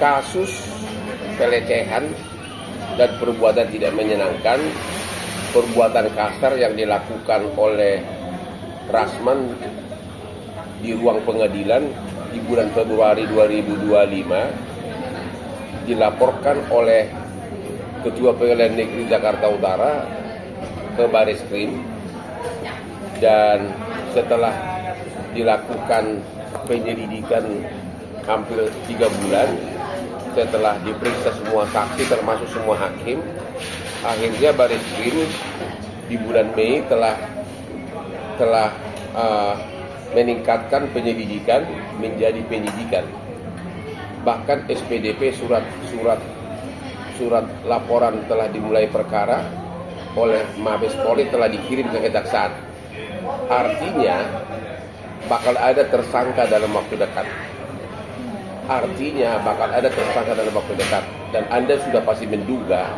kasus pelecehan dan perbuatan tidak menyenangkan, perbuatan kasar yang dilakukan oleh Rasman di ruang pengadilan di bulan Februari 2025 dilaporkan oleh Ketua Pengadilan Negeri Jakarta Utara ke Bareskrim, dan setelah dilakukan penyelidikan hampir 3 bulan, setelah diperiksa semua saksi termasuk semua hakim, akhirnya Bareskrim di bulan Mei telah meningkatkan penyelidikan menjadi penyidikan. Bahkan SPDP surat laporan telah dimulai perkara oleh Mabes Polri telah dikirim ke Kejaksaan. Artinya bakal ada tersangka dalam waktu dekat. Dan Anda sudah pasti menduga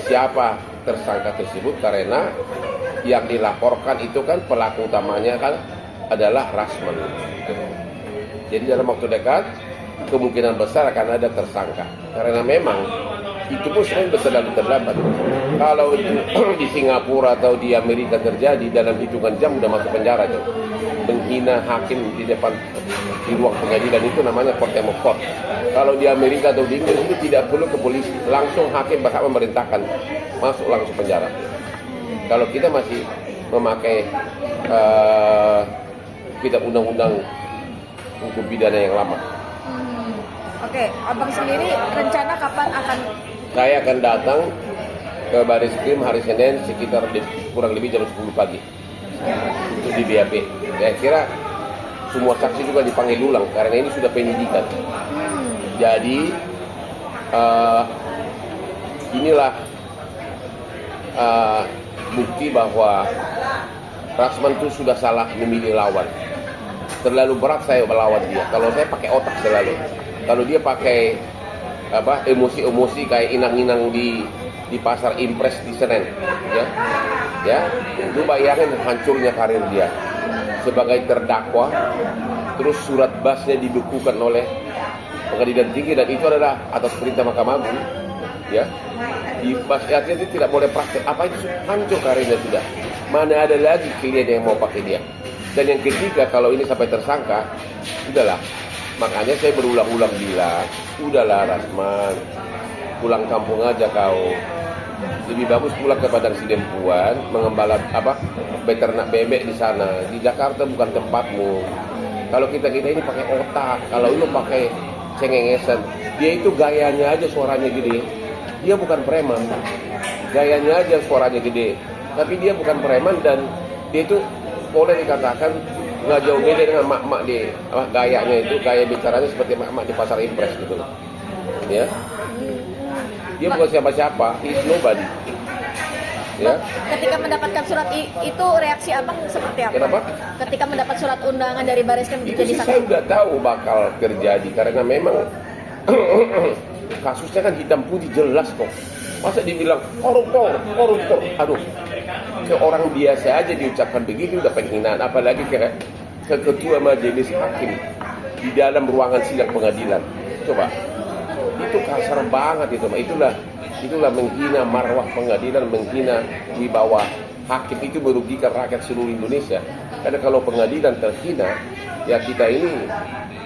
siapa tersangka tersebut, karena yang dilaporkan itu kan pelaku utamanya kan adalah Rasman. Jadi dalam waktu dekat kemungkinan besar akan ada tersangka, karena memang itu pun sebenarnya terlalu terlambat. Kalau itu di Singapura atau di Amerika terjadi, dalam hitungan jam udah masuk penjara tuh. Menghina hakim di depan di ruang pengadilan itu namanya contempt of court. Kalau di Amerika atau di Inggris itu tidak perlu ke polisi, langsung hakim bakal memerintahkan masuk langsung penjara. Kalau kita masih memakai kita undang-undang hukum pidana yang lama. Oke, abang sendiri rencana kapan akan? Saya akan datang ke Bareskrim hari Senin sekitar kurang lebih jam 10 pagi untuk di BAP. Saya kira semua saksi juga dipanggil ulang karena ini sudah penyidikan. Jadi inilah bukti bahwa Rasman itu sudah salah memilih lawan. Terlalu berat saya melawan dia. Kalau saya pakai otak selalu. Kalau dia pakai emosi-emosi kayak inang-inang di pasar Impres di Senen, ya, lu bayangin hancurnya karir dia sebagai terdakwa. Terus surat basnya dibekukan oleh Pengadilan Tinggi, dan itu adalah atas perintah Mahkamah Agung, ya. Di bas itu tidak boleh praktek. Apa itu hancur karirnya sudah. Mana ada lagi klien yang mau pakai dia. Dan yang ketiga, kalau ini sampai tersangka, udahlah. Makanya saya berulang-ulang bilang, udahlah Rasman, pulang kampung aja kau. Lebih bagus pulang ke Padang Sidempuan, mengembala beternak bebek di sana. Di Jakarta bukan tempatmu. Kalau kita ini pakai otak, kalau lu pakai cengengesan, dia itu gayanya aja suaranya gede. Dia bukan preman, gayanya aja suaranya gede. Tapi dia bukan preman, dan dia itu boleh dikatakan nggak jauh beda dengan mak-mak di gayanya itu, gaya bicaranya seperti mak-mak di pasar Impres gitu loh. Ya. Dia bukan siapa-siapa, he is nobody. Ya. Ketika mendapatkan surat itu reaksi abang seperti apa? Kenapa? Ketika mendapat surat undangan dari Bareskrim Itu jadi sih saya udah tahu bakal terjadi, karena memang kasusnya kan hitam putih jelas kok. Masa dibilang koruptor. Aduh, ke orang biasa aja diucapkan begitu udah penghinaan, apalagi ke ketua majelis hakim di dalam ruangan sidang pengadilan. Coba, itu kasar banget itu. Itulah menghina marwah pengadilan, menghina wibawa hakim. Itu merugikan rakyat seluruh Indonesia. Karena kalau pengadilan terhina, ya kita ini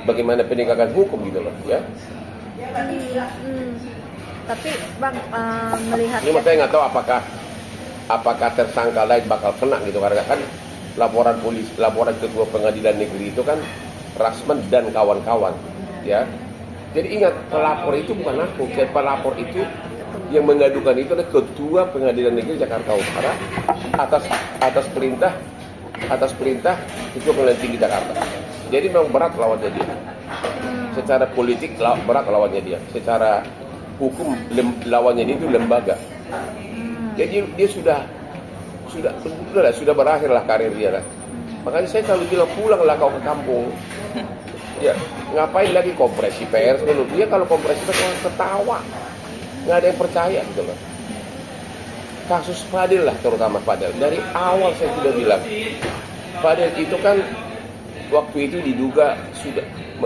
bagaimana penegakan hukum gitu loh, ya. Tapi bang melihat ini saya nggak tahu apakah tersangka lain bakal kena gitu, karena kan laporan ketua pengadilan negeri itu kan Rasman dan kawan-kawan, ya. Jadi ingat, pelapor itu bukan aku, pelapor itu yang mengadukan itu adalah ketua pengadilan negeri Jakarta Utara atas perintah ketua pengadilan tinggi Jakarta. Jadi memang berat lawannya dia. Secara politik berat lawannya dia. Secara hukum lawannya dia itu lembaga. Jadi dia sudah berakhirlah karir dia lah. Makanya saya selalu bilang, pulanglah kau ke kampung. Ya, ngapain lagi kompresi pers dulu? Dia kalau kompresi pers orang ketawa, nggak ada yang percaya gitu loh. Kasus Fadil lah, terutama Fadil. Dari awal saya sudah bilang, Fadil itu kan waktu itu diduga sudah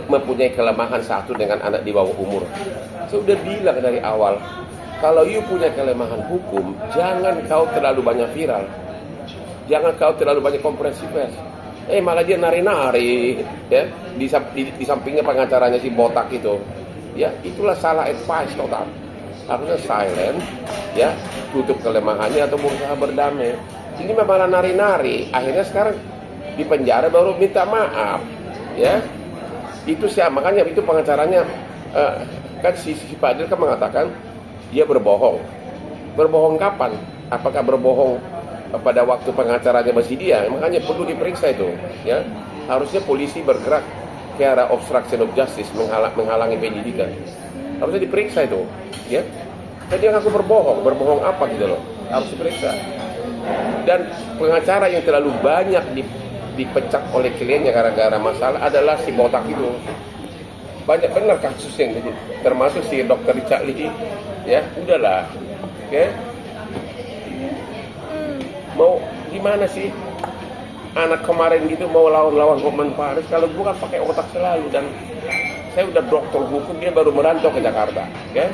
mempunyai kelemahan satu dengan anak di bawah umur. Saya sudah bilang dari awal, kalau you punya kelemahan hukum, jangan kau terlalu banyak viral. Jangan kau terlalu banyak konferensi pers. Malah dia nari-nari, ya, di sampingnya pengacaranya si botak itu. Ya, itulah salah advice total. Harusnya silent, ya, tutup kelemahannya atau berusaha berdamai. Ini malah nari-nari, akhirnya sekarang di penjara baru minta maaf, ya. Itu makanya itu pengacaranya kan si Fadil kan mengatakan dia berbohong. Berbohong kapan? Apakah berbohong pada waktu pengacaranya masih dia? Makanya perlu diperiksa itu, ya. Harusnya polisi bergerak ke arah obstruction of justice, menghalangi penyidikan. Harusnya diperiksa itu, ya. Dan dia ngaku berbohong apa gitu loh? Harus diperiksa. Dan pengacara yang terlalu banyak dipecat oleh kliennya gara-gara masalah adalah si botak itu. Banyak benar kasus yang jadi, termasuk si Dr. Richard Lee, ya. Udahlah, oke. Mau gimana sih? Anak kemarin gitu mau lawan Hotman Paris, kalau bukan pakai otak selalu. Dan saya udah dokter hukum, dia baru merantau ke Jakarta, oke?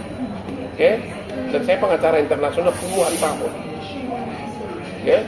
Oke? Dan saya pengacara internasional puluhan tahun, oke?